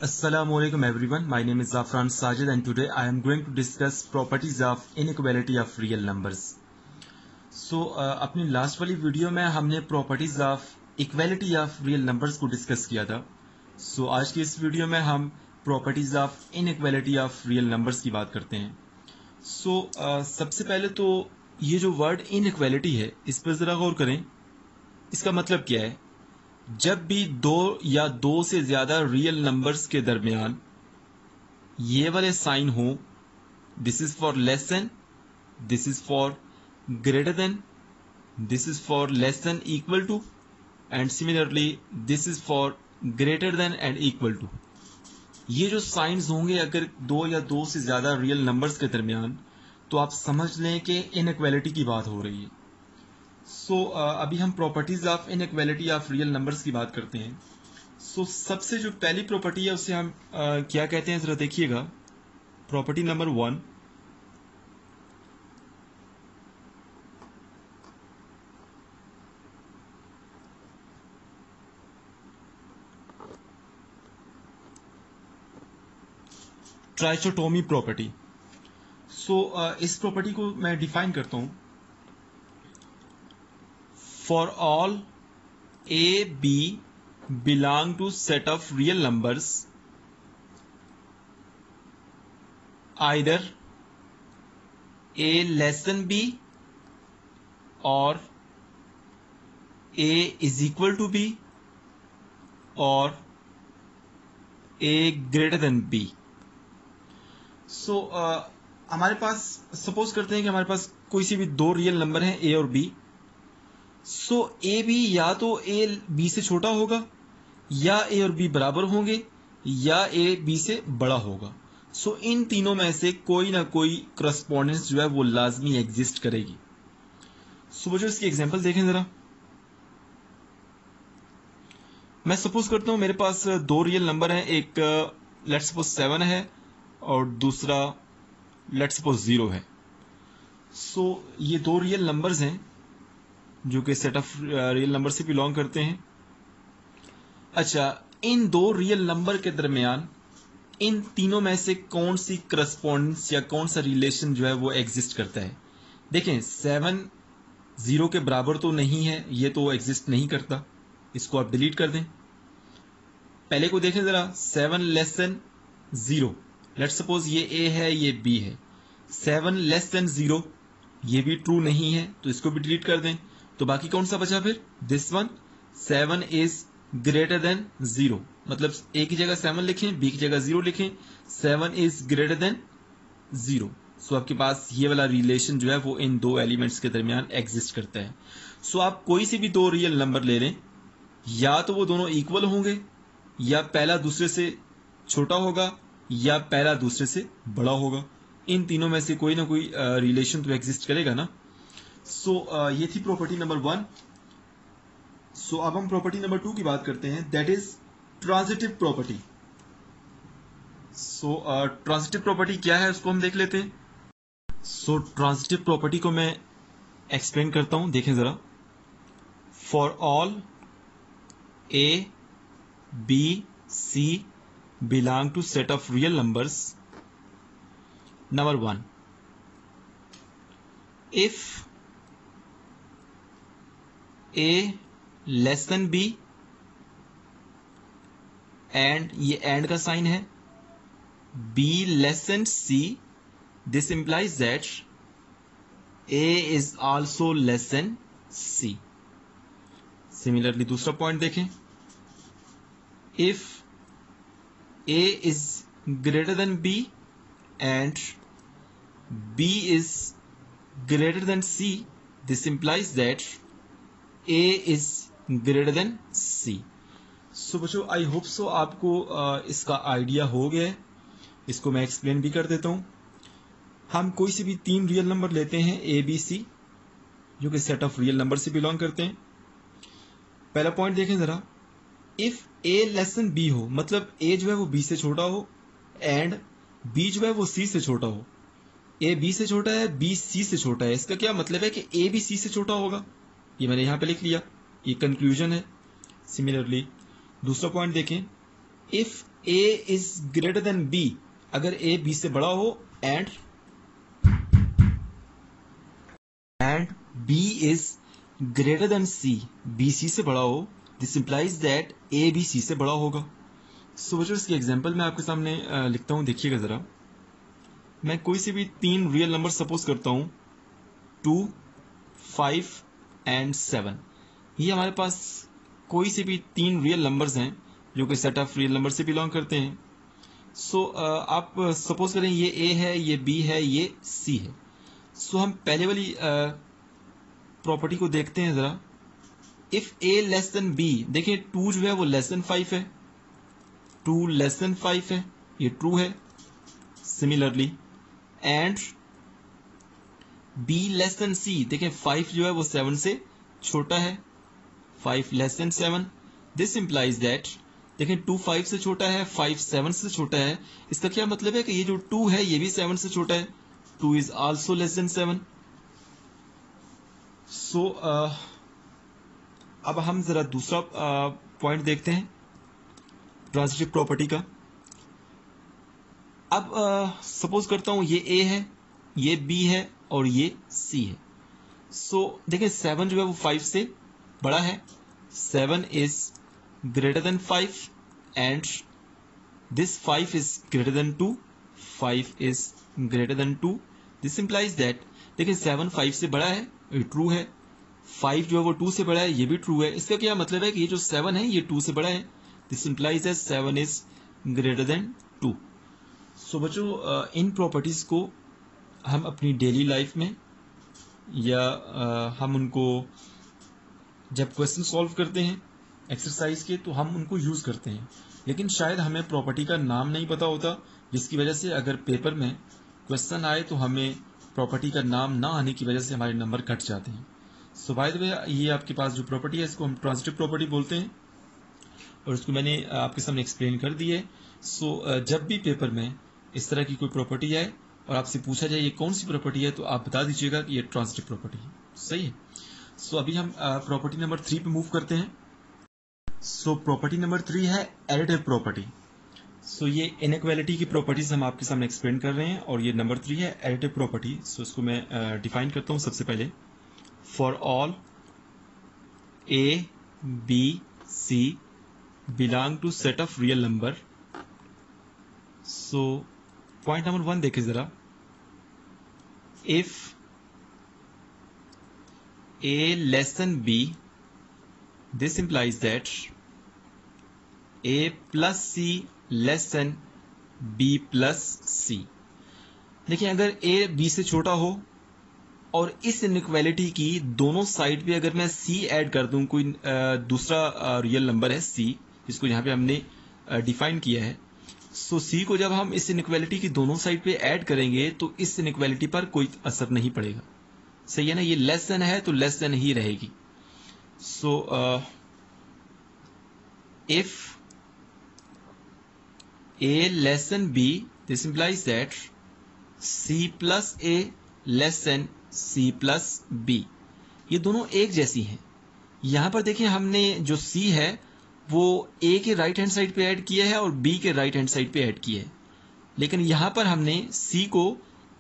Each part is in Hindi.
Assalamualaikum everyone. My name is Zafran Sajid and today I am going to discuss properties of inequality of real numbers. अपनी लास्ट वाली वीडियो में हमने properties of equality of real numbers को डिस्कस किया था. आज की इस वीडियो में हम properties of inequality of real numbers की बात करते हैं. सबसे पहले तो ये जो वर्ड इनइक्वालिटी है इस पर जरा गौर करें. इसका मतलब क्या है? जब भी दो या दो से ज्यादा रियल नंबर्स के दरमियान ये वाले साइन हो, this is for less than, this is for greater than, this is for less than equal to and similarly this is for greater than and equal to. ये जो साइंस होंगे अगर दो या दो से ज्यादा रियल नंबर्स के दरमियान, तो आप समझ लें कि इनइक्वालिटी की बात हो रही है. अभी हम properties of inequality of real numbers की बात करते हैं. सबसे जो पहली प्रॉपर्टी है उसे हम क्या कहते हैं, जरा देखिएगा. Property number 1, trichotomy property. इस प्रॉपर्टी को मैं डिफाइन करता हूं. For all A, B belong to set of real numbers, either A less than B or A is equal to B or A greater than B. हमारे पास सपोज करते हैं कि हमारे पास कोई सी भी दो रियल नंबर हैं A और B. ए बी या तो ए बी से छोटा होगा, या ए और बी बराबर होंगे, या ए बी से बड़ा होगा. इन तीनों में से कोई ना कोई करस्पॉन्डेंस जो है वो लाजमी एग्जिस्ट करेगी. बच्चों इसकी एग्जांपल देखें जरा. मैं सपोज करता हूं मेरे पास दो रियल नंबर हैं. एक लेट्स सपोज 7 है और दूसरा लेट्स सपोज 0 है. ये दो रियल नंबर्स हैं जो कि सेट ऑफ रियल नंबर से बिलोंग करते हैं. अच्छा, इन दो रियल नंबर के दरमियान इन तीनों में से कौन सी करस्पॉन्डेंस या कौन सा रिलेशन जो है वो एग्जिस्ट करता है? देखें, 7 0 के बराबर तो नहीं है, ये तो एग्जिस्ट नहीं करता. इसको आप डिलीट कर दें. पहले को देखें जरा. 7 लेस देन 0, लेट्स सपोज ये ए है ये बी है. 7 लेस देन 0 ये भी ट्रू नहीं है, तो इसको भी डिलीट कर दें. तो बाकी कौन सा बचा फिर? This one. 7 is greater then 0, मतलब ए की जगह 7 लिखें, बी की जगह 0 लिखें. 7 इज ग्रेटर देन 0. आपके पास ये वाला रिलेशन जो है वो इन दो एलिमेंट्स के दरमियान एग्जिस्ट करता है. आप कोई सी भी दो रियल नंबर ले लें, या तो वो दोनों इक्वल होंगे, या पहला दूसरे से छोटा होगा, या पहला दूसरे से बड़ा होगा. इन तीनों में से कोई ना कोई रिलेशन तो एग्जिस्ट करेगा ना. ये थी प्रॉपर्टी नंबर 1. अब हम प्रॉपर्टी नंबर 2 की बात करते हैं, that is transitive property. Transitive property क्या है उसको हम देख लेते हैं. ट्रांजिटिव प्रॉपर्टी को मैं एक्सप्लेन करता हूं, देखें जरा. For all A, B, C belong to set of real numbers. Number 1, if A less than B and ये and का साइन है, B less than C, this implies that A is also less than C. Similarly दूसरा पॉइंट देखें. If A is greater than B and B is greater than C, this implies that A is greater than C. बच्चों, आई होप सो आपको इसका आइडिया हो गया है. इसको मैं एक्सप्लेन भी कर देता हूं. हम कोई सी भी तीन रियल नंबर लेते हैं A, B, C, जो कि सेट ऑफ रियल नंबर से बिलोंग करते हैं. पहला पॉइंट देखें जरा. If A less than B हो, मतलब A जो है वो B से छोटा हो एंड B जो है वो C से छोटा हो. A B से छोटा है, B C से छोटा है. इसका क्या मतलब है कि A भी C से छोटा होगा. ये मैंने यहां पे लिख लिया, ये कंक्लूजन है. सिमिलरली दूसरा पॉइंट देखें. If A is greater than B, अगर A B से बड़ा हो and B is greater than C, B C से बड़ा हो, this implies that A B C से बड़ा होगा। सो बच्चों इसकी एग्जांपल मैं आपके सामने लिखता हूँ, देखिएगा ज़रा। मैं कोई से भी 3 रियल नंबर सपोज करता हूँ, 2, 5 एंड 7। ये हमारे पास कोई से भी 3 रियल नंबर्स हैं जो कि सेट ऑफ रियल नंबर से बिलोंग करते हैं। सो आप सपोज करें ये A है, ये B है, ये C है। सो हम पहले वाली प्रॉपर्टी को देखते हैं जरा। If A less than B, देखिए 2 जो है वो लेस देन 5 है, 2 लेस देन 5 है, ये ट्रू है। Similarly and B less than C, देखिए 5 जो है वो 7 से छोटा है, 5 less than 7। This implies that, देखिए 2 5 से छोटा है, 5 7 से छोटा है। इसका क्या मतलब है कि ये जो 2 है ये भी 7 से छोटा है, 2 इज आल्सो लेस देन 7। सो अब हम जरा दूसरा पॉइंट देखते हैं ट्रांजिटिव प्रॉपर्टी का। अब सपोज करता हूं ये A है, ये B है और ये C है। सो देखिए 7 जो है वो 5 से बड़ा है, 7 is greater then 5 and this 5 is greater then 2, 5 is greater then 2। This implies that, देखिए 7 5 से बड़ा है, ये ट्रू है। 5 जो है वो 2 से बड़ा है, ये भी ट्रू है। इसका क्या मतलब है कि ये जो 7 है ये 2 से बड़ा है। This implies that 7 is greater then 2। सो बच्चों इन प्रॉपर्टीज को हम अपनी डेली लाइफ में या हम उनको जब क्वेश्चन सॉल्व करते हैं एक्सरसाइज के तो हम उनको यूज करते हैं, लेकिन शायद हमें प्रॉपर्टी का नाम नहीं पता होता, जिसकी वजह से अगर पेपर में क्वेश्चन आए तो हमें प्रॉपर्टी का नाम ना आने की वजह से हमारे नंबर कट जाते हैं। सो बाय द वे ये आपके पास जो प्रॉपर्टी है इसको हम ट्रांजिटिव प्रॉपर्टी बोलते हैं और इसको मैंने आपके सामने एक्सप्लेन कर दी है। सो जब भी पेपर में इस तरह की कोई प्रॉपर्टी आए और आपसे पूछा जाए ये कौन सी प्रॉपर्टी है, तो आप बता दीजिएगा कि ये ट्रांजिटिव प्रॉपर्टी है। सही है। सो अभी हम प्रॉपर्टी नंबर 3 पे मूव करते हैं। सो प्रॉपर्टी नंबर 3 है एडिटिव प्रॉपर्टी। सो ये इनइक्वालिटी की प्रॉपर्टीज हम आपके सामने एक्सप्लेन कर रहे हैं और ये नंबर 3 है एडिटिव प्रॉपर्टी। सो इसको मैं डिफाइन करता हूं सबसे पहले। For all A, B, C belong to set of real number. So point number 1 देखिए जरा। If A less than B, this implies that A plus C less than B plus C। देखिए अगर A B से छोटा हो और इस इनइक्वालिटी की दोनों साइड पे अगर मैं C ऐड कर दूं, कोई दूसरा रियल नंबर है C जिसको यहाँ पे हमने डिफाइन किया है। सो C को जब हम इस इनइक्वालिटी की दोनों साइड पे ऐड करेंगे तो इस इनइक्वालिटी पर कोई असर नहीं पड़ेगा। सही है ना, ये लेस देन है तो लेस देन ही रहेगी। So if A less than B, this implies that C plus A less than C plus B। ये दोनों एक जैसी हैं। यहां पर देखिए हमने जो C है वो A के राइट हैंड साइड पे ऐड किया है और B के राइट हैंड साइड पे ऐड किया है, लेकिन यहां पर हमने C को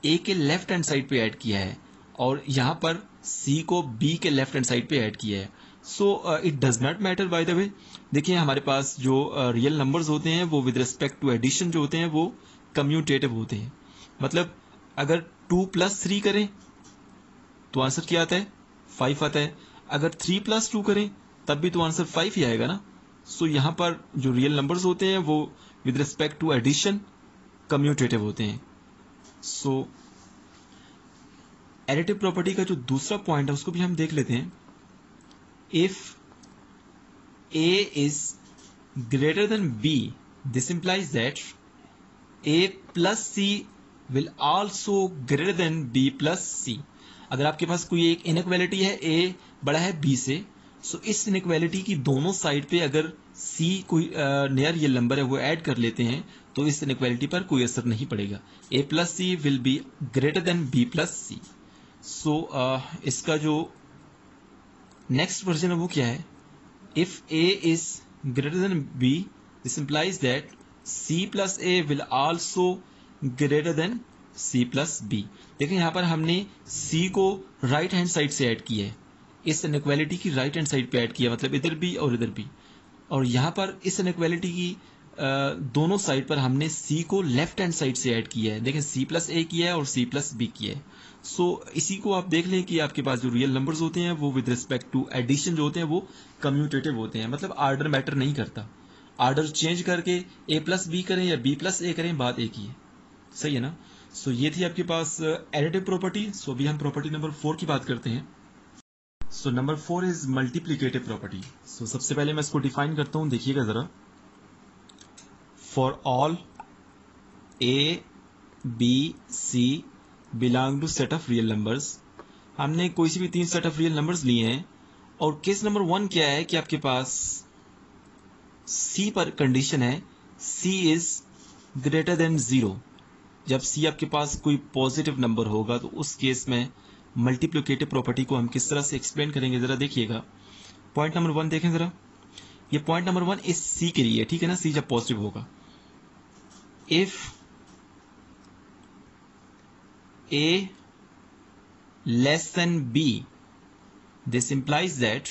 A के लेफ्ट हैंड साइड पे ऐड किया है और यहां पर C को B के लेफ्ट हैंड साइड पे ऐड किया है। So it does not matter by the way. देखिए हमारे पास जो रियल नंबर्स होते हैं वो विद रिस्पेक्ट टू एडिशन जो होते हैं वो कम्यूटेटिव होते हैं। मतलब अगर 2 प्लस 3 करें तो आंसर क्या आता है, 5 आता है। अगर 3 प्लस 2 करें तब भी तो आंसर 5 ही आएगा ना। सो यहाँ पर जो रियल नंबर्स होते हैं वो with respect to addition commutative होते हैं। सो एडिटिव प्रॉपर्टी का जो दूसरा पॉइंट है उसको भी हम देख लेते हैं। If A is greater than B, this implies that A plus C will also greater than B plus C। अगर आपके पास कोई एक इनइक्वालिटी है, A बड़ा है B से, सो इस इनइक्वालिटी की दोनों साइड पे अगर C कोई नया रियल नंबर है वो ऐड कर लेते हैं तो इस इनइक्वालिटी पर कोई असर नहीं पड़ेगा। A plus C will be greater than B plus C। सो इसका जो नेक्स्ट वर्जन है वो क्या है, if A is greater than B, this implies that C plus A will also greater than C plus B. देखिए यहाँ पर हमने सी को राइट हैंड साइड से ऐड किया है, इस इनइक्वालिटी की राइट हैंड साइड पे ऐड किया, मतलब इधर भी और इधर भी। और यहाँ पर इस इनइक्वालिटी की दोनों साइड पर हमने सी को लेफ्ट हैंड साइड से ऐड किया है। देखें सी प्लस ए किया है और सी प्लस बी किया है। सो इसी को आप देख लें कि आपके पास जो रियल नंबर्स होते हैं वो विद रिस्पेक्ट टू एडिशन जो होते हैं वो कम्यूटेटिव होते हैं, मतलब आर्डर मैटर नहीं करता। आर्डर चेंज करके ए प्लस बी करें या बी प्लस ए करें, बात एक ही है। सही है ना। सो ये थी आपके पास एडिटिव प्रॉपर्टी। सो अभी हम प्रॉपर्टी नंबर 4 की बात करते हैं। So number 4 is multiplicative property. So सबसे पहले मैं इसको डिफाइन करता हूं, देखिएगा जरा। For all A B C belong to set of real numbers, हमने कोई सी भी 3 सेट ऑफ रियल नंबर्स लिए हैं और केस नंबर 1 क्या है कि आपके पास सी पर कंडीशन है सी इज ग्रेटर देन 0। जब सी आपके पास कोई पॉजिटिव नंबर होगा तो उस केस में मल्टीप्लिकेटिव प्रॉपर्टी को हम किस तरह से एक्सप्लेन करेंगे, जरा देखिएगा। पॉइंट नंबर 1 देखें जरा। ये पॉइंट नंबर 1 इस सी के लिए, ठीक है ना। सी जब पॉजिटिव होगा, if A less than B this implies that,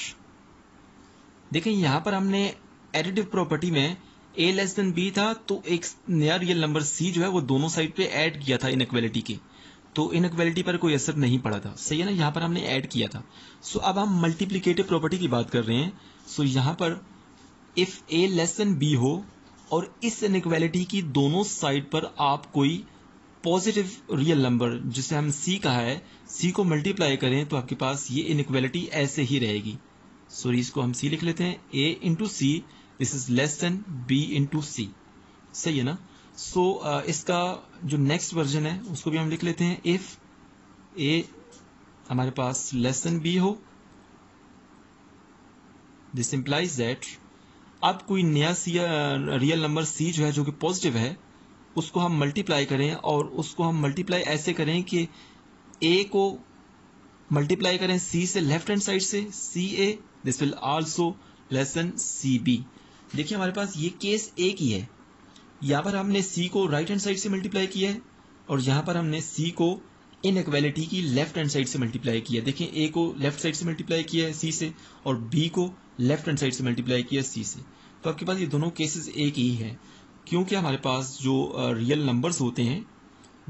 देखें यहां पर हमने एडिटिव प्रॉपर्टी में ए लेस देन बी था तो एक नया रियल नंबर सी जो है वो दोनों साइड पे ऐड किया था इनइक्वालिटी के, तो इनइक्वालिटी पर कोई असर नहीं पड़ा था। सही है ना, यहां पर हमने ऐड किया था। सो अब हम मल्टीप्लिकेटिव प्रॉपर्टी की बात कर रहे हैं। सो यहां पर if A less than B हो और इस इनइक्वालिटी की दोनों साइड पर आप कोई पॉजिटिव रियल नंबर जिसे हम सी कहा है, सी को मल्टीप्लाई करें तो आपके पास ये इनइक्वालिटी ऐसे ही रहेगी। सॉरी इसको हम सी लिख लेते हैं, A into C this is less than B into C. सही है ना। सो इसका जो नेक्स्ट वर्जन है उसको भी हम लिख लेते हैं, इफ ए हमारे पास लेस देन बी हो दिस इंप्लाइज दैट, अब कोई नया सी रियल नंबर सी जो है जो कि पॉजिटिव है उसको हम मल्टीप्लाई करें और उसको हम मल्टीप्लाई ऐसे करें कि ए को मल्टीप्लाई करें सी से लेफ्ट हैंड साइड से, C A this will also less than C B. देखिए हमारे पास ये केस एक ही है, यहां पर हमने सी को राइट हैंड साइड से मल्टीप्लाई किया है और यहां पर हमने सी को इनइक्वालिटी की लेफ्ट हैंड साइड से मल्टीप्लाई किया है। देखिए ए को लेफ्ट साइड से मल्टीप्लाई किया है सी से और बी को लेफ्ट हैंड साइड से मल्टीप्लाई किया है सी से। तो आपके पास ये दोनों केसेस एक ही है, क्योंकि हमारे पास जो रियल नंबर्स होते हैं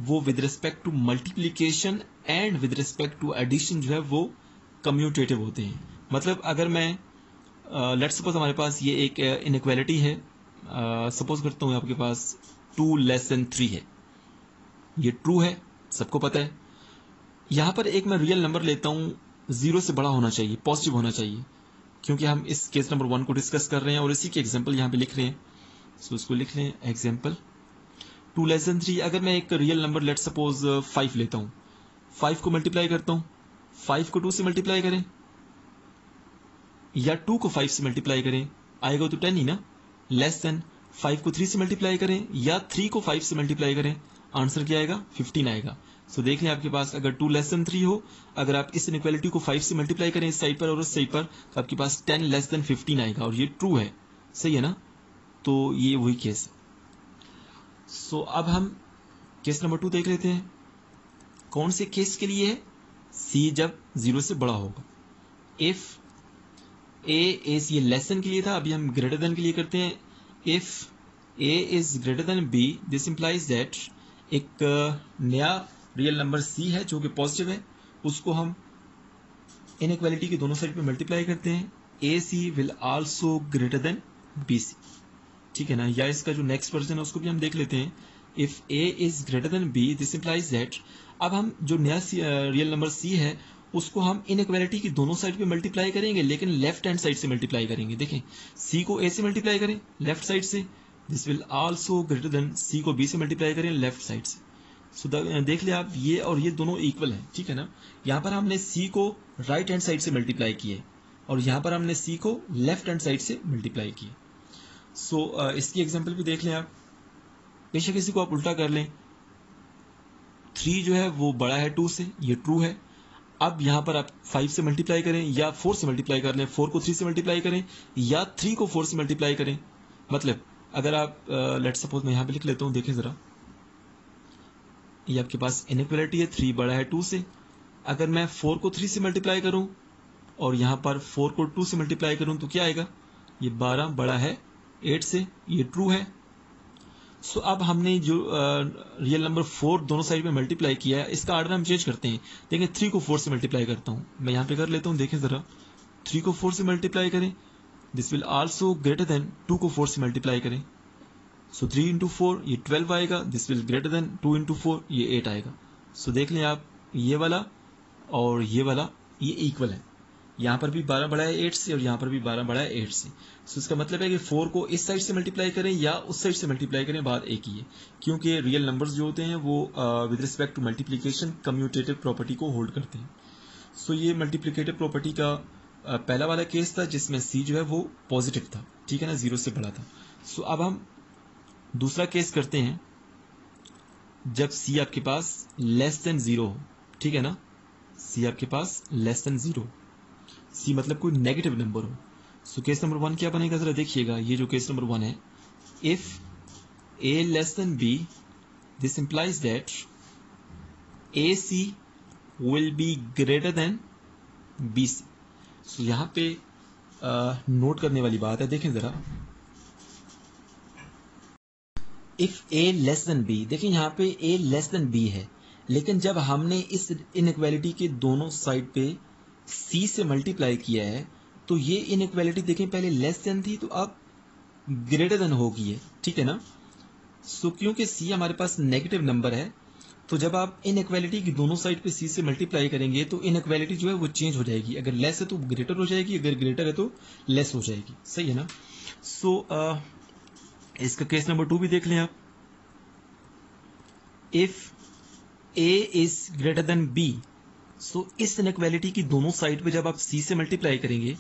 वो with respect to multiplication and with respect to addition जो है वो कम्यूटेटिव होते हैं। मतलब अगर मैं लेट्स सपोज हमारे पास ये एक इनइक्वालिटी है, सपोज करता हूँ आपके पास 2 लेस देन 3 है, ये ट्रू है, सबको पता है। यहां पर एक मैं रियल नंबर लेता हूं 0 से बड़ा होना चाहिए, पॉजिटिव होना चाहिए, क्योंकि हम इस केस नंबर 1 को डिस्कस कर रहे हैं और इसी के एग्जांपल यहां पे लिख रहे हैं। सो इसको लिख लें एग्जांपल 2 लेस देन 3। अगर मैं एक रियल नंबर लेट सपोज 5 लेता हूं, 5 को मल्टीप्लाई करता हूं, 5 को 2 से मल्टीप्लाई करें या 2 को 5 से मल्टीप्लाई करें, आएगा तो 10 ही ना। लेस देन 5 को 3 से मल्टीप्लाई करें या 3 को 5 से मल्टीप्लाई करें, आंसर क्या आएगा 15 आएगा। सो देख लें आपके पास अगर 2 लेस देन 3 हो, अगर आप इस इनइक्वालिटी को 5 से मल्टीप्लाई करें इस साइड पर और उस साइड पर, तो आपके पास 10 लेस देन 15 आएगा और ये ट्रू है। सही है ना। तो ये वही केस है। सो अब हम केस नंबर 2 देख लेते हैं। कौन से केस के लिए है? सी जब 0 से बड़ा होगा। इफ ए इज, ये लेस देन के लिए था, अभी हम ग्रेटर देन के लिए करते हैं। If A is greater than B this implies that, एक नया रियल नंबर सी है जो कि पॉजिटिव है, उसको हम इनइक्वालिटी के दोनों साइड पे मल्टीप्लाई करते हैं, A C will also greater than B C. ठीक है ना। या इसका जो नेक्स्ट वर्जन है उसको भी हम देख लेते हैं। If A is greater than B this implies that, अब हम जो नया रियल नंबर सी है उसको हम इनइक्वालिटी की दोनों साइड पे मल्टीप्लाई करेंगे, लेकिन लेफ्ट हैंड साइड से मल्टीप्लाई करेंगे। देखें सी को ए से मल्टीप्लाई करें लेफ्ट साइड से, this will also greater than, C को बी से मल्टीप्लाई करें लेफ्ट साइड से। सो देख ले आप, ये और ये दोनों इक्वल हैं। ठीक है ना। यहाँ पर हमने सी को राइट हैंड साइड से मल्टीप्लाई किए और यहाँ पर हमने सी को लेफ्ट हैंड साइड से मल्टीप्लाई किए। सो इसकी एग्जांपल भी देख लें आप, बेशक इसी को आप उल्टा कर लें। 3 जो है वो बड़ा है 2 से, ये ट्रू है। अब यहां पर आप 5 से मल्टीप्लाई करें या 4 से मल्टीप्लाई कर लें, 4 को 3 से मल्टीप्लाई करें या 3 को 4 से मल्टीप्लाई करें, मतलब अगर आप लेट्स सपोज मैं यहाँ पे लिख लेता हूँ, देखें ज़रा, ये आपके पास इनइक्वालिटी है, 3 बड़ा है 2 से। अगर मैं 4 को 3 से मल्टीप्लाई करूँ और यहाँ पर 4 को 2 से मल्टीप्लाई करूँ तो क्या आएगा, ये 12 बड़ा है 8 से, ये ट्रू है। सो अब हमने जो रियल नंबर 4 दोनों साइड में मल्टीप्लाई किया है, इसका आर्डर हम चेंज करते हैं। देखें 3 को 4 से मल्टीप्लाई करता हूँ, मैं यहाँ पे कर लेता हूँ, देखें ज़रा, 3 को 4 से मल्टीप्लाई करें, this will also greater then 2 को 4 से मल्टीप्लाई करें, सो 3 इंटू 4 ये 12 आएगा, this will greater than 2 into 4 ये 8 आएगा। सो देख लें आप, ये वाला और ये वाला ये इक्वल है, यहाँ पर भी 12 बड़ा है 8 से और यहाँ पर भी 12 बड़ा है 8 से। सो इसका मतलब है कि 4 को इस साइड से मल्टीप्लाई करें या उस साइड से मल्टीप्लाई करें, बात एक ही है, क्योंकि रियल नंबर्स जो होते हैं वो with respect to multiplication commutative property को होल्ड करते हैं। सो ये मल्टीप्लिकेटिव प्रॉपर्टी का पहला वाला केस था जिसमें सी जो है वो पॉजिटिव था, ठीक है ना, 0 से बड़ा था। सो अब हम दूसरा केस करते हैं जब सी आपके पास लेस देन 0 हो, ठीक है ना, सी आपके पास लेस देन 0, सी मतलब कोई नेगेटिव नंबर हो। सो केस नंबर 1 क्या बनेगा, जरा देखिएगा, ये जो केस नंबर 1 है, if A less than B this implies that A C will be greater than B C. So यहां पे नोट करने वाली बात है, देखें जरा, if A less than B, देखें यहां पे ए लेस देन बी है, लेकिन जब हमने इस इनइक्वालिटी के दोनों साइड पे सी से मल्टीप्लाई किया है तो ये इनइक्वालिटी देखें पहले लेस देन थी तो अब ग्रेटर देन हो गई है, ठीक है ना। सो क्योंकि सी हमारे पास नेगेटिव नंबर है तो जब आप इनइक्वालिटी की दोनों साइड पे सी से मल्टीप्लाई करेंगे तो इनइक्वालिटी जो है वो चेंज हो जाएगी, अगर लेस है तो ग्रेटर हो जाएगी, अगर ग्रेटर है तो लेस हो जाएगी, सही है ना। सो इसका केस नंबर 2 भी देख लें आप, if A is greater than B, so इस इनइक्वालिटी की दोनों साइड पे जब आप सी से मल्टीप्लाई करेंगे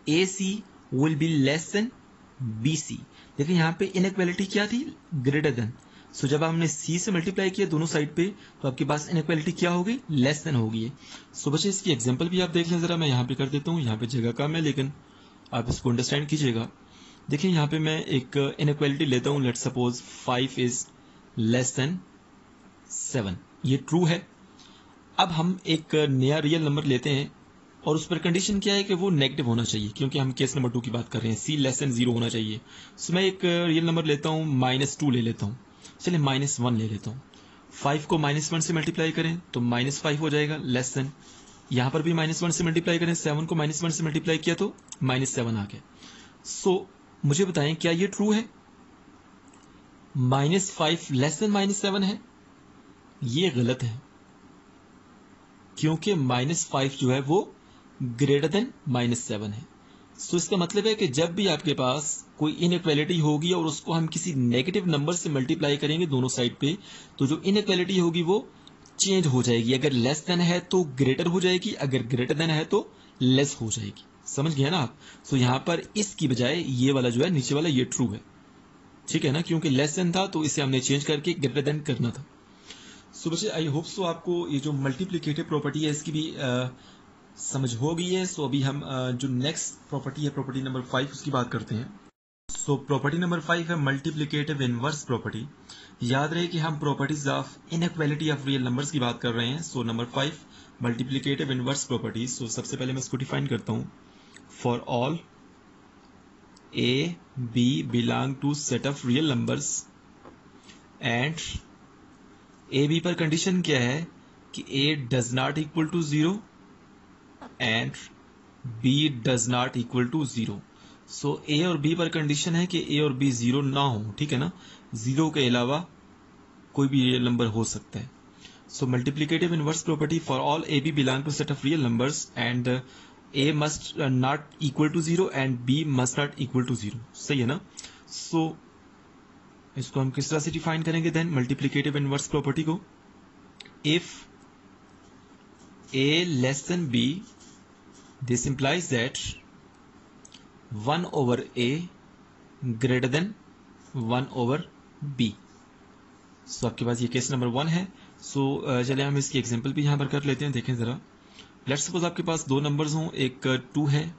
A C will be less than B C. देखिए यहाँ पे इनइक्वालिटी क्या थी, ग्रेटर देन। सो जब हमने सी से मल्टीप्लाई किया दोनों साइड पे तो आपके पास इनइक्वालिटी क्या हो गई, लेस देन हो गई है। सो बच्चे इसकी एग्जांपल भी आप देख लें जरा, मैं यहाँ पे कर देता हूँ, यहाँ पे जगह कम है लेकिन आप इसको अंडरस्टैंड कीजिएगा। देखिए यहाँ पे मैं एक इनइक्वालिटी लेता हूँ, let's suppose 5 is less then 7, ये ट्रू है। अब हम एक नया रियल नंबर लेते हैं और उस पर कंडीशन क्या है कि वो नेगेटिव होना चाहिए, क्योंकि हम केस नंबर 2 की बात कर रहे हैं, सी लेस देन 0 होना चाहिए। सो मैं एक रियल नंबर लेता हूँ, -2 ले लेता हूँ, चलिए -1 ले लेता हूँ। 5 को -1 से मल्टीप्लाई करें तो -5 हो जाएगा, लेस देन। यहाँ पर भी -1 से मल्टीप्लाई करें, 7 को -1 से मल्टीप्लाई किया तो -7 आ गया। सो मुझे बताएं क्या ये ट्रू है, -5 लेस देन -7 है? ये गलत है, क्योंकि -5 जो है वो ग्रेटर देन -7 है। सो इसका मतलब है कि जब भी आपके पास कोई इनइक्वालिटी होगी और उसको हम किसी नेगेटिव नंबर से मल्टीप्लाई करेंगे दोनों साइड पे, तो जो इनइक्वालिटी होगी वो चेंज हो जाएगी, अगर लेस देन है तो ग्रेटर हो जाएगी, अगर ग्रेटर देन है तो लेस हो जाएगी, समझ गए ना आप। सो यहाँ पर इसकी बजाय ये वाला जो है नीचे वाला ये ट्रू है, ठीक है ना, क्योंकि लेस देन था तो इसे हमने चेंज करके ग्रेटर देन करना था। सो बच्चे आई होप सो आपको ये जो मल्टीप्लिकेटिव प्रॉपर्टी है इसकी भी समझ हो गई है। सो अभी हम जो नेक्स्ट प्रॉपर्टी है, प्रॉपर्टी नंबर 5, उसकी बात करते हैं। सो प्रॉपर्टी नंबर 5 है मल्टीप्लिकेटिव इनवर्स प्रॉपर्टी। याद रहे कि हम properties of inequality of real numbers की बात कर रहे हैं। So number 5 multiplicative inverse property. So सबसे पहले मैं इसको डिफाइन करता हूं, for all A B belong to set of real numbers and A B पर कंडीशन क्या है कि A does not equal to 0 and B does not equal to 0। So A और बी पर कंडीशन है कि ए और बी 0 ना हो, ठीक है ना, 0 के अलावा कोई भी रियल नंबर हो सकता है। So multiplicative inverse property, for all A B belong to set of real numbers and A must not equal to 0 and B must not equal to 0, सही है ना। सो इसको हम किस तरह से डिफाइन करेंगे देन मल्टीप्लिकेटिव इनवर्स प्रॉपर्टी को, if A less than B this implies that 1 over A greater than 1 over B. So आपके पास ये केस नंबर 1 है। सो चलिए हम इसकी एग्जांपल भी यहां पर कर लेते हैं, देखें जरा। लेट्स सपोज आपके पास दो नंबर्स हों, एक 2 है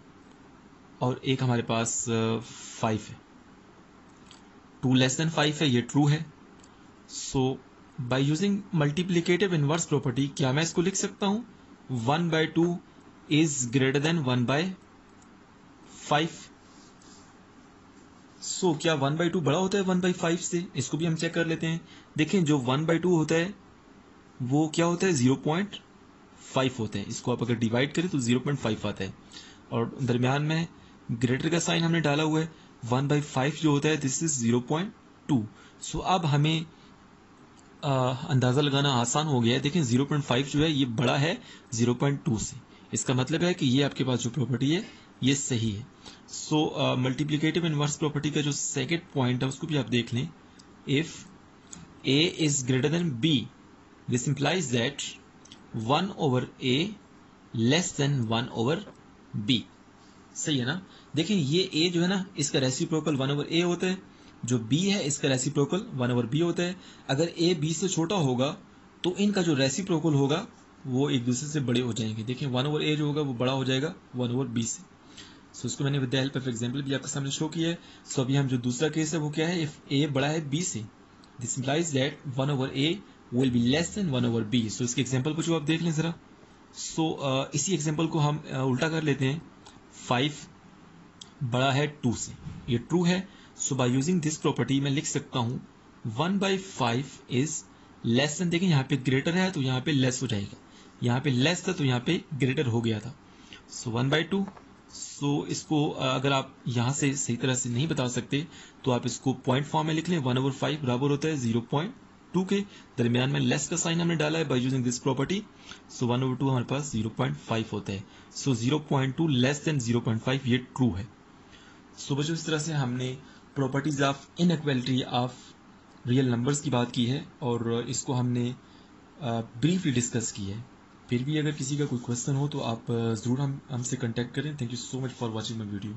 और एक हमारे पास 5 है। 2 लेस देन 5 है, ये ट्रू है। So by using multiplicative inverse property क्या मैं इसको लिख सकता हूं 1/2 इज ग्रेटर देन 1/5। सो क्या 1/2 बड़ा होता है 1/5 से? इसको भी हम चेक कर लेते हैं। देखें जो 1/2 होता है वो क्या होता है 0.5 होता है। इसको आप अगर डिवाइड करें तो 0.5 आता है, और दरमियान में ग्रेटर का साइन हमने डाला हुआ है। 1/5 जो होता है दिस इज 0.2। सो अब हमें अंदाजा लगाना आसान हो गया है। देखें 0.5 जो है ये बड़ा है 0.2 से। इसका मतलब है कि ये आपके पास जो प्रॉपर्टी है ये सही है। सो मल्टीप्लिकेटिव इनवर्स प्रॉपर्टी का जो सेकंड पॉइंट है उसको भी आप देख लें। If a is greater then b this implies that 1/a less than 1/b। सही है ना? देखिए ये a जो है ना इसका रेसिप्रोकल 1/a होता है, जो b है इसका रेसिप्रोकल 1/b होता है। अगर a b से छोटा होगा तो इनका जो रेसिप्रोकल होगा वो एक दूसरे से बड़े हो जाएंगे। देखिए 1/a जो होगा वो बड़ा हो जाएगा 1/b से। सो इसको मैंने with the help of example भी आपके सामने शो किया है। सो अभी हम जो दूसरा केस है वो क्या है, इफ a बड़ा है b से this implies that 1/a will be less then 1/b। सो इसके एग्जांपल को जो आप देख लें जरा। सो इसी एग्जांपल को हम उल्टा कर लेते हैं। 5 बड़ा है 2 से, ये ट्रू है। So by using this property मैं लिख सकता हूं 1/5 इज लेस देन, देखिए यहाँ पे ग्रेटर है तो यहाँ पे लेस हो जाएगा, यहाँ पे लेस था तो यहाँ पे ग्रेटर हो गया था। सो 1/2। सो इसको अगर आप यहाँ से सही तरह से नहीं बता सकते तो आप इसको पॉइंट फॉर्म में लिख लें। 1/5 बराबर होता है 0.2 के, दरमियान में लेस का साइन हमने डाला है बाय यूजिंग दिस प्रॉपर्टी। सो 1/2 हमारे पास 0.5 होता है। सो 0.2 लेस देन 0.5 ये ट्रू है। सो बच्चों इस तरह से हमने properties of inequality of real numbers की बात की है और इसको हमने ब्रीफली डिस्कस की है। फिर भी अगर किसी का कोई क्वेश्चन हो तो आप ज़रूर हमसे कांटेक्ट करें। Thank you so much for watching my video.